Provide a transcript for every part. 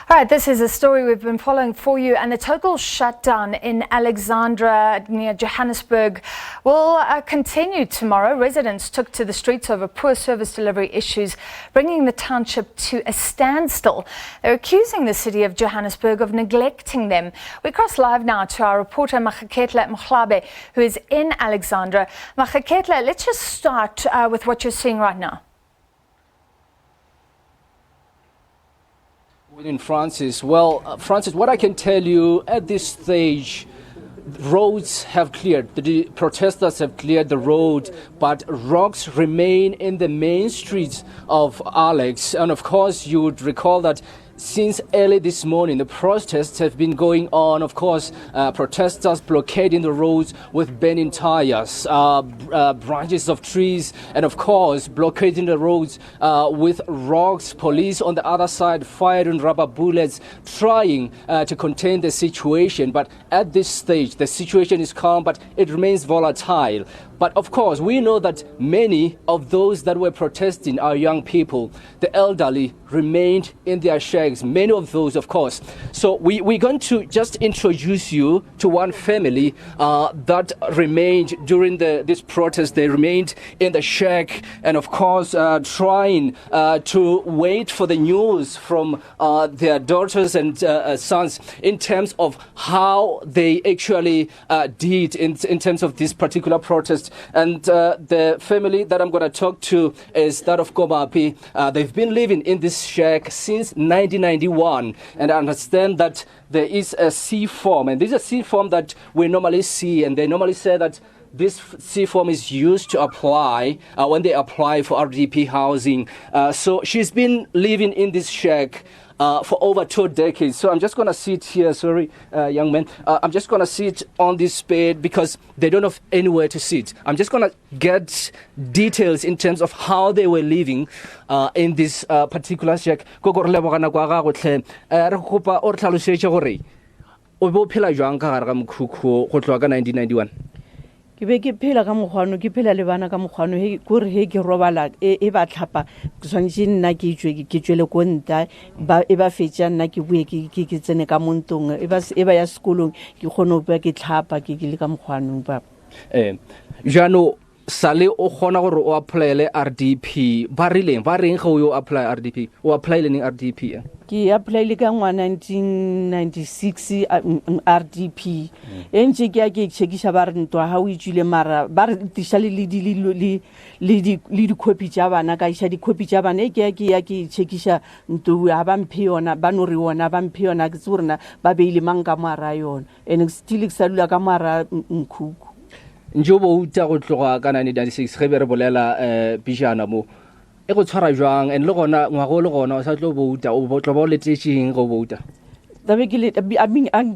All right, this is a story we've been following for you, and the total shutdown in Alexandra near Johannesburg will continue tomorrow. Residents took to the streets over poor service delivery issues, bringing the township to a standstill. They're accusing the City of Johannesburg of neglecting them. We cross live now to our reporter Maageketla Mohlabe, who is in Alexandra. Maageketla, let's just start with what you're seeing right now. In Francis, well, Francis, what I can tell you at this stage, roads have cleared. The protesters have cleared the road, but rocks remain in the main streets of Alex. And of course, you would recall that since early this morning, the protests have been going on. Of course, protesters blockading the roads with burning tires, branches of trees, and of course, blockading the roads with rocks. Police on the other side firing rubber bullets, trying to contain the situation. But at this stage, the situation is calm, but it remains volatile. But of course, we know that many of those that were protesting are young people. The elderly remained in their shacks, many of those, of course. So we're going to just introduce you to one family that remained during this protest. They remained in the shack and, of course, trying to wait for the news from their daughters and sons in terms of how they actually did in terms of this particular protest. And the family that I'm going to talk to is that of Komapi. They've been living in this shack since 1991, and I understand that there is a C form, and this is a C form that we normally see, and they normally say that this C form is used to apply when they apply for RDP housing. So she's been living in this shack for over 2 decades. So I'm just going to sit here, sorry, young man. I'm just going to sit on this bed because they don't have anywhere to sit. I'm just going to get details in terms of how they were living in this particular shack. Go ke be ke phela ka mogwano ke phela le bana ka mogwano he gore he ke robala e ba tlhapa ke tshwanetse nna ke tswele ko nta ba e ba fetša nna ke bue ke tsene ka montong e ba ya sekolong ke gone ba ke tlhapa ke le ka mogwanong ba jano sale o gona gore o apply RDP ba reng go yo apply RDP o apply le RDP ke apply le ka 1996 RDP ntse ke ke checkisha ba re ntwa ha o itšile mara ba re tisha le di copy tša bana ka isha di copy tša bana ke checkisha ntwa ha ba mphe yona ba no re yona ba mphe yona ke tsorena ba beile manga mara yona and still ke salula ka mara nkhuku njobo uta go tloga ka 1996 ge be re bolela pishana mo e go tshwara jwang and le gona ngwago le gona o sa tlo bouta o botlo ba le tšeng go bouta tabe ke le ke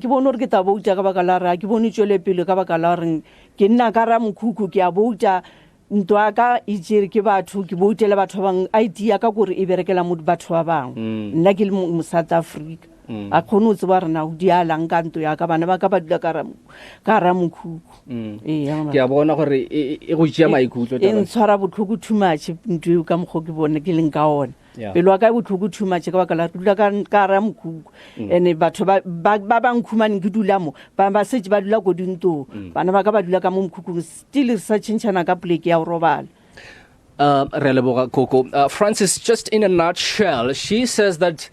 bona re ke ta bouta ka baka la ra ke bone tšwele pele ka baka la re ke nna ka ra mkhukhu ke a bouta ntwa ka itsere ke batho ke boutela batho ba bang idea ka gore e berekela mo batho ba bang nna ke le mo South Africa a khone o tseba rena o dialang ka nto ya ka bana ba ka ba dula ka ra mkhukhu ke a bona gore e go tšea maikutlo e ntshwara botlhoko too much ntwe ka mkgo ke bone ke leng ka ona pelo ka botlhoko too much ka baka la dula ka ra mkhukhu ene batho ba bang khumane ke dula mo ba setse ba dula go dinto bana ba ka ba dula ka mo mkhukhu still sa tšhentšhana ka pleke ya robala Francis, just in a nutshell, she says that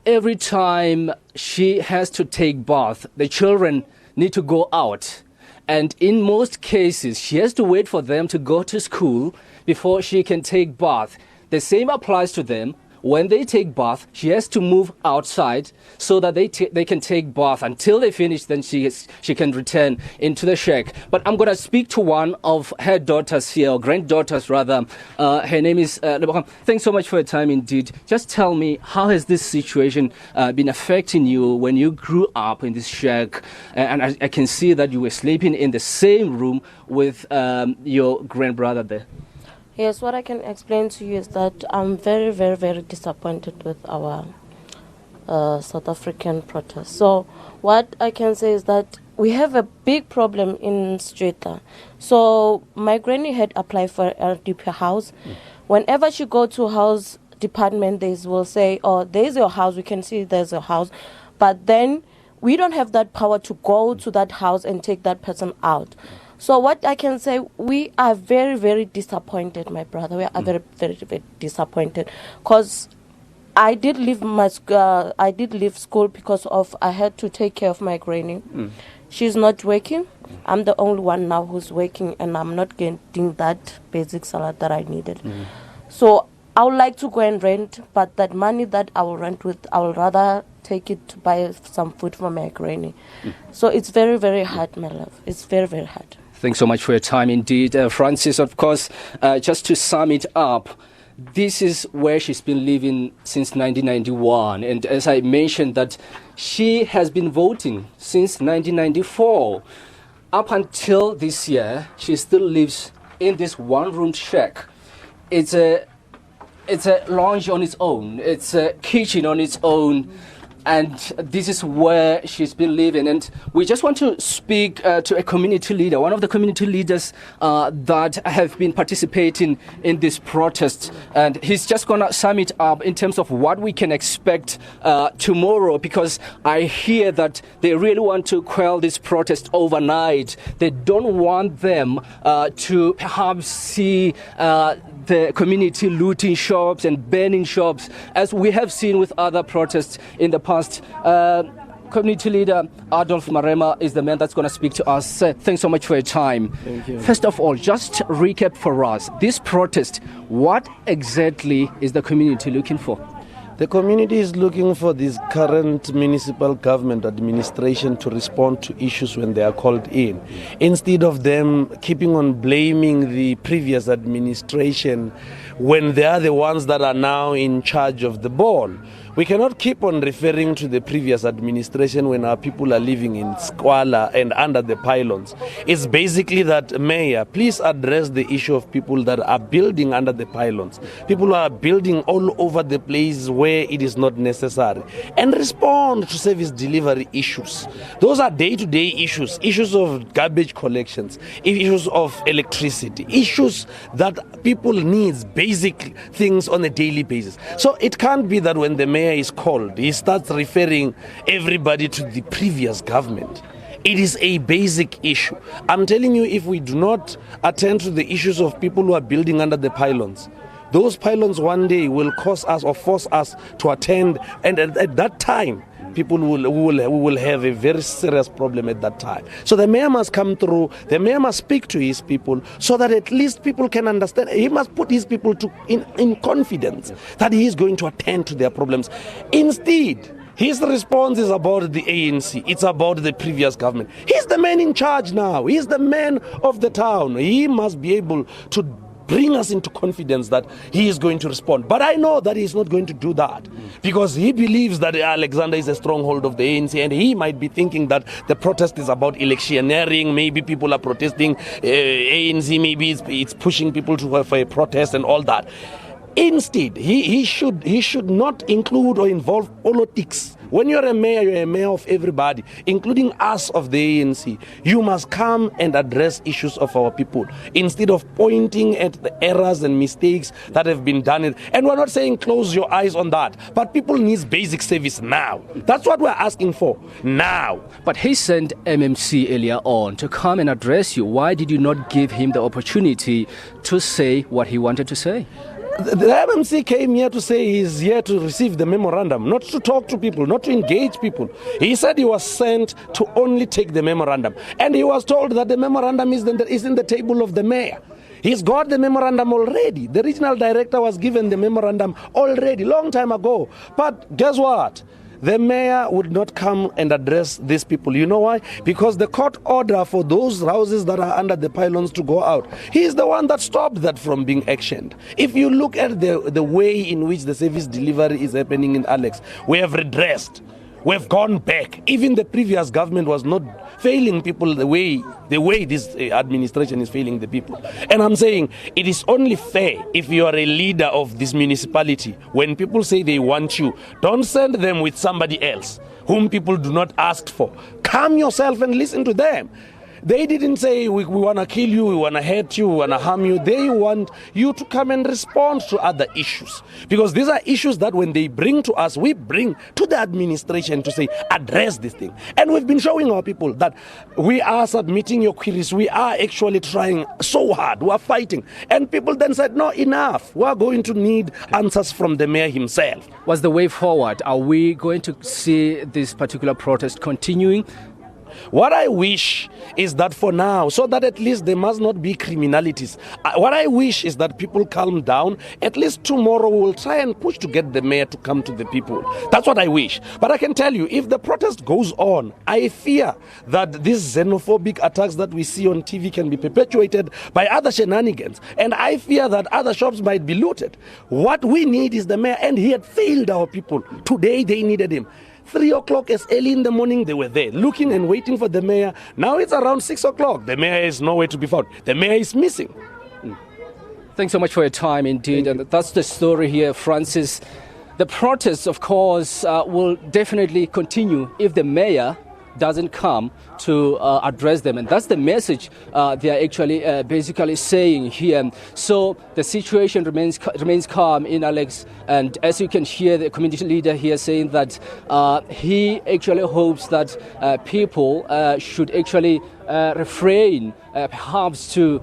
every time she has to take bath, the children need to go out. And in most cases, she has to wait for them to go to school before she can take bath. The same applies to them. When they take bath, she has to move outside so that they can take bath until they finish. Then she can return into the shack. But I'm going to speak to one of her daughters here, or granddaughters rather. Her name is Lebogang. Thanks so much for your time indeed. Just tell me, how has this situation been affecting you when you grew up in this shack? And I can see that you were sleeping in the same room with your grandbrother there. Yes, what I can explain to you is that I'm very, very, very disappointed with our South African protests. So what I can say is that we have a big problem in Strata. So my granny had applied for a RDP house. Whenever she go to house, department, they will say, oh, there's your house, we can see there's your house. But then we don't have that power to go to that house and take that person out. So what I can say, we are very, very disappointed, my brother. We are very, very, very disappointed. Because I did leave school because of I had to take care of my granny. She's not working. I'm the only one now who's working, and I'm not getting that basic salary that I needed. So I would like to go and rent, but that money that I will rent with, I will rather take it to buy some food for my granny. So it's very, very hard, my love. It's very, very hard. Thanks so much for your time indeed. Francis, of course, just to sum it up, this is where she's been living since 1991. And as I mentioned, that she has been voting since 1994. Up until this year, she still lives in this one-room shack. It's a lounge on its own. It's a kitchen on its own. And this is where she's been living. And we just want to speak to a community leader, one of the community leaders that have been participating in this protest. And he's just going to sum it up in terms of what we can expect tomorrow, because I hear that they really want to quell this protest overnight. They don't want them to perhaps see the community looting shops and burning shops, as we have seen with other protests in the past. Community leader Adolf Marema is the man that's going to speak to us. Thanks so much for your time. Thank you. First of all, just recap for us, this protest, what exactly is the community looking for? The community is looking for this current municipal government administration to respond to issues when they are called in, instead of them keeping on blaming the previous administration when they are the ones that are now in charge of the ball. We cannot keep on referring to the previous administration when our people are living in squalor and under the pylons. It's basically that, Mayor, please address the issue of people that are building under the pylons. People who are building all over the place where it is not necessary. And respond to service delivery issues. Those are day-to-day issues, issues of garbage collections, issues of electricity, issues that people need, basic things on a daily basis. So it can't be that when the mayor is called, he starts referring everybody to the previous government. It is a basic issue. I'm telling you, if we do not attend to the issues of people who are building under the pylons, those pylons one day will cause us or force us to attend, and at that time, people will have a very serious problem at that time. So the mayor must come through, the mayor must speak to his people so that at least people can understand. He must put his people in confidence that he is going to attend to their problems. Instead, his response is about the ANC. It's about the previous government. He's the man in charge now. He's the man of the town. He must be able to bring us into confidence that he is going to respond. But I know that he's not going to do that because he believes that Alexandra is a stronghold of the ANC, and he might be thinking that the protest is about electioneering. Maybe people are protesting ANC, maybe it's pushing people to have a protest and all that. Instead, he should not include or involve politics. When you're a mayor of everybody, including us of the ANC. You must come and address issues of our people instead of pointing at the errors and mistakes that have been done. And we're not saying close your eyes on that, but people need basic service now. That's what we're asking for now. But he sent MMC earlier on to come and address you. Why did you not give him the opportunity to say what he wanted to say? The MMC came here to say he's here to receive the memorandum, not to talk to people, not to engage people. He said he was sent to only take the memorandum. And he was told that the memorandum is in the table of the mayor. He's got the memorandum already. The regional director was given the memorandum already, long time ago. But guess what? The mayor would not come and address these people. You know why? Because the court order for those houses that are under the pylons to go out, he is the one that stopped that from being actioned. If you look at the way in which the service delivery is happening in Alex, we have redressed. We've gone back. Even the previous government was not failing people the way this administration is failing the people. And I'm saying it is only fair if you are a leader of this municipality, when people say they want you, don't send them with somebody else whom people do not ask for. Come yourself and listen to them. They didn't say we want to kill you, we want to hurt you, we want to harm you. They want you to come and respond to other issues. Because these are issues that when they bring to us, we bring to the administration to say, address this thing. And we've been showing our people that we are submitting your queries. We are actually trying so hard. We are fighting. And people then said, no, enough. We are going to need answers from the mayor himself. What's the way forward? Are we going to see this particular protest continuing? What I wish is that for now, so that at least there must not be criminalities, what I wish is that people calm down. At least tomorrow we'll try and push to get the mayor to come to the people. That's what I wish. But I can tell you, if the protest goes on, I fear that these xenophobic attacks that we see on TV can be perpetuated by other shenanigans. And I fear that other shops might be looted. What we need is the mayor, and he had failed our people. Today they needed him. 3 o'clock as early in the morning, they were there looking and waiting for the mayor. Now it's around 6 o'clock. The mayor is nowhere to be found. The mayor is missing. Thanks so much for your time, indeed. And that's the story here, Francis. The protests, of course, will definitely continue if the mayor doesn't come to address them. And that's the message they are actually basically saying here. So the situation remains calm in Alex. And as you can hear, the community leader here saying that he actually hopes that people should actually refrain perhaps to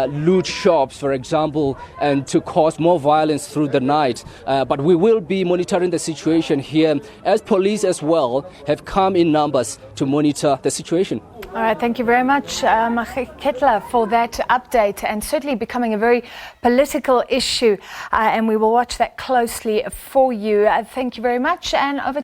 loot shops, for example, and to cause more violence through the night. But we will be monitoring the situation here, as police as well have come in numbers to monitor the situation. All right, thank you very much, Maageketla, for that update, and certainly becoming a very political issue, and we will watch that closely for you. Thank you very much, and over